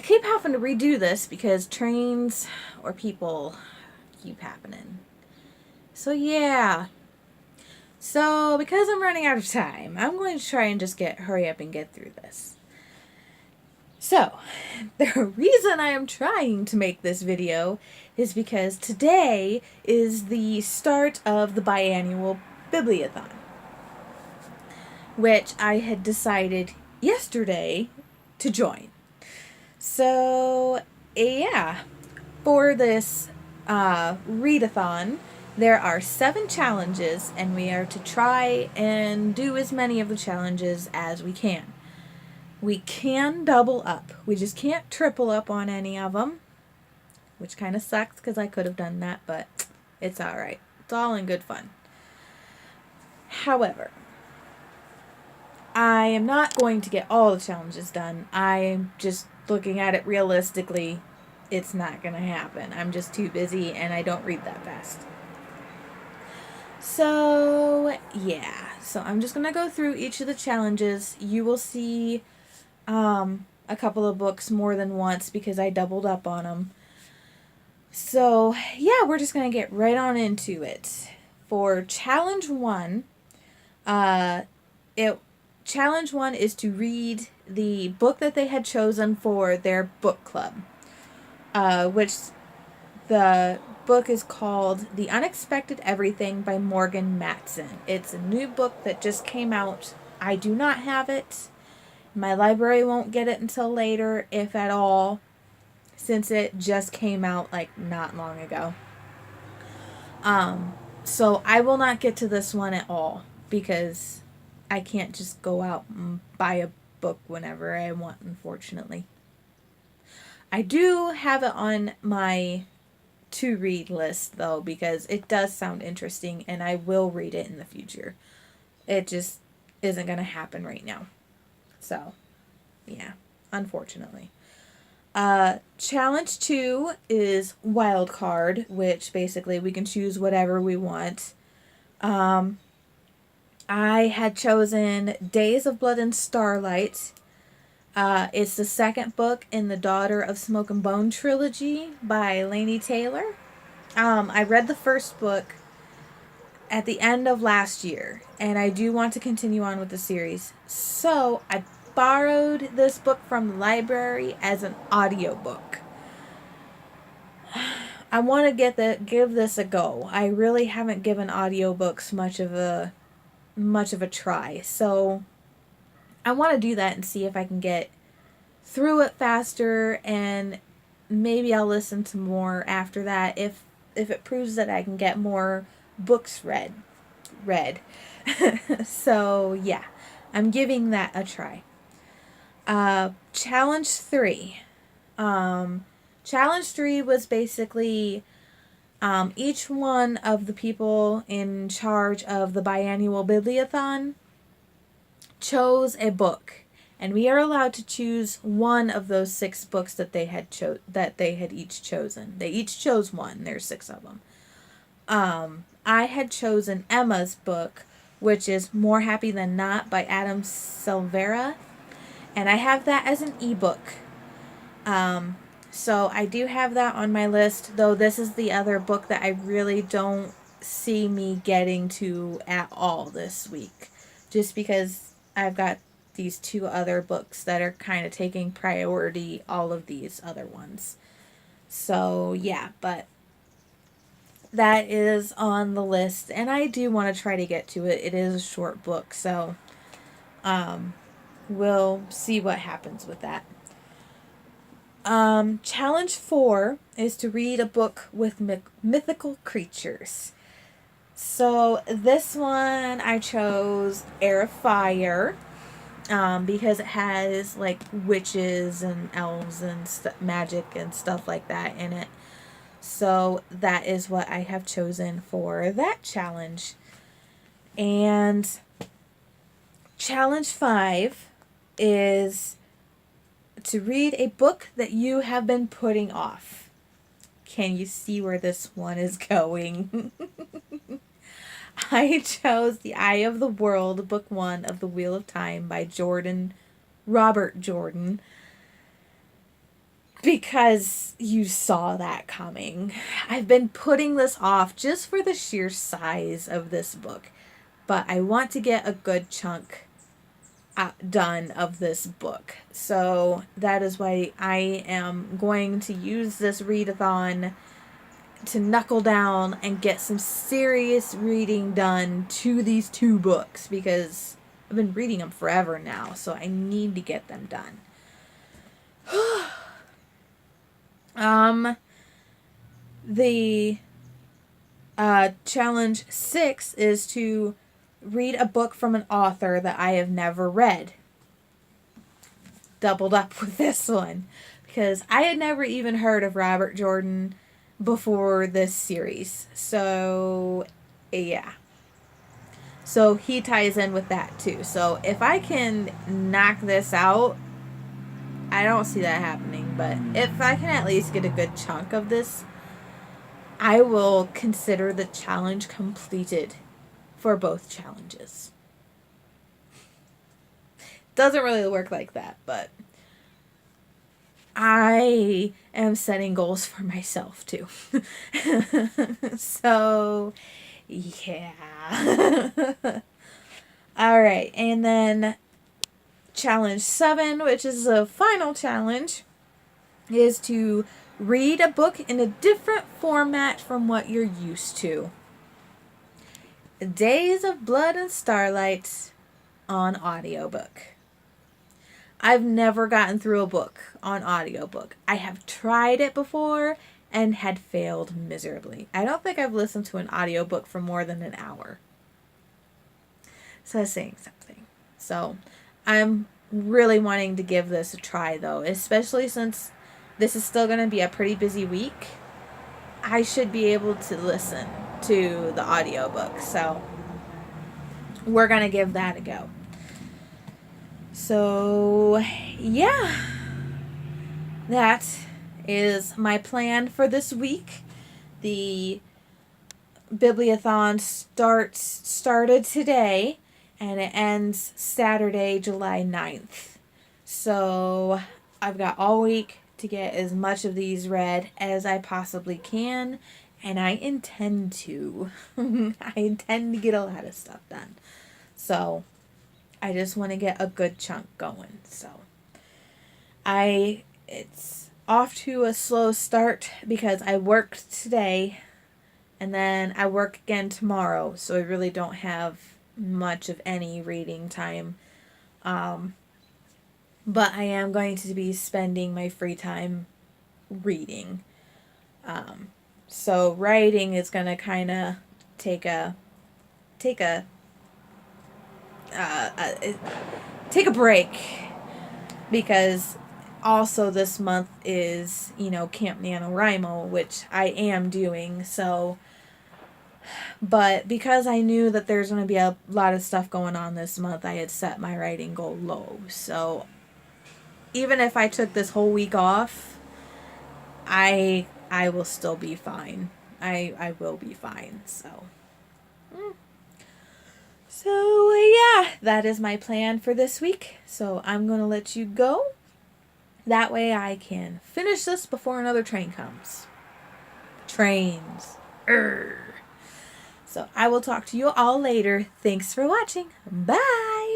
keep having to redo this because trains or people keep happening. So yeah. So because I'm running out of time, I'm going to try and just hurry up and get through this. So, the reason I am trying to make this video is because today is the start of the Biannual Bibliathon, which I had decided yesterday to join. So, yeah, for this readathon, there are 7 challenges, and we are to try and do as many of the challenges as we can. We can double up. We just can't triple up on any of them, which kind of sucks because I could have done that, but it's alright. It's all in good fun. However, I am not going to get all the challenges done. I'm just looking at it realistically. It's not going to happen. I'm just too busy and I don't read that fast. So, yeah. So I'm just going to go through each of the challenges. You will see a couple of books more than once because I doubled up on them. So, yeah, we're just going to get right on into it. For Challenge 1, Challenge 1 is to read the book that they had chosen for their book club, which the book is called The Unexpected Everything by Morgan Matson. It's a new book that just came out. I do not have it. My library won't get it until later, if at all, since it just came out like not long ago. So I will not get to this one at all because I can't just go out and buy a book whenever I want, unfortunately. I do have it on my to read list though because it does sound interesting and I will read it in the future. It just isn't going to happen right now. So, yeah, unfortunately. Challenge 2 is Wild Card, which basically we can choose whatever we want. I had chosen Days of Blood and Starlight. It's the second book in the Daughter of Smoke and Bone trilogy by Laini Taylor. I read the first book at the end of last year, and I do want to continue on with the series. So I borrowed this book from the library as an audiobook. I want to give this a go. I really haven't given audiobooks much of a try. So I want to do that and see if I can get through it faster, and maybe I'll listen to more after that if it proves that I can get more books read. So, yeah, I'm giving that a try. Challenge 3. Challenge 3 was basically each one of the people in charge of the Biannual Bibliathon chose a book, and we are allowed to choose one of those 6 books that they had each chosen. They each chose one. There's 6 of them. I had chosen Emma's book, which is More Happy Than Not by Adam Silvera, and I have that as an ebook. So I do have that on my list, though this is the other book that I really don't see me getting to at all this week, just because I've got these 2 other books that are kind of taking priority, all of these other ones. So, yeah, but that is on the list, and I do want to try to get to it. It is a short book, so we'll see what happens with that. Challenge 4 is to read a book with mythical creatures. So this one I chose Air of Fire, because it has like witches and elves and magic and stuff like that in it. So that is what I have chosen for that challenge. And challenge 5 is to read a book that you have been putting off. Can you see where this one is going? I chose The Eye of the World, Book 1 of The Wheel of Time by Robert Jordan. because you saw that coming. I've been putting this off just for the sheer size of this book, but I want to get a good chunk done of this book. So that is why I am going to use this readathon to knuckle down and get some serious reading done to these 2 books, because I've been reading them forever now, so I need to get them done. The challenge 6 is to read a book from an author that I have never read. Doubled up with this one, because I had never even heard of Robert Jordan before this series. So, yeah. So he ties in with that too. So if I can knock this out, I don't see that happening, but if I can at least get a good chunk of this, I will consider the challenge completed for both challenges. Doesn't really work like that, but I am setting goals for myself too. So, yeah. All right, and then challenge 7, which is the final challenge, is to read a book in a different format from what you're used to. Days of Blood and Starlight on audiobook. I've never gotten through a book on audiobook. I have tried it before and had failed miserably. I don't think I've listened to an audiobook for more than an hour. So that's saying something. So I'm really wanting to give this a try though, especially since this is still going to be a pretty busy week. I should be able to listen to the audiobook. So we're going to give that a go. So, yeah. That is my plan for this week. The Bibliathon started today and it ends Saturday, July 9th. So, I've got all week to get as much of these read as I possibly can, and I intend to. I intend to get a lot of stuff done. So, I just want to get a good chunk going. So, it's off to a slow start because I worked today and then I work again tomorrow, so I really don't have much of any reading time. But I am going to be spending my free time reading. So writing is going to kind of take a break, because also this month is, Camp NaNoWriMo, which I am doing. So, but because I knew that there's going to be a lot of stuff going on this month, I had set my writing goal low. So even if I took this whole week off, I will still be fine. I will be fine. So, yeah, that is my plan for this week. So I'm going to let you go. That way I can finish this before another train comes. Trains. Urgh. So I will talk to you all later. Thanks for watching. Bye.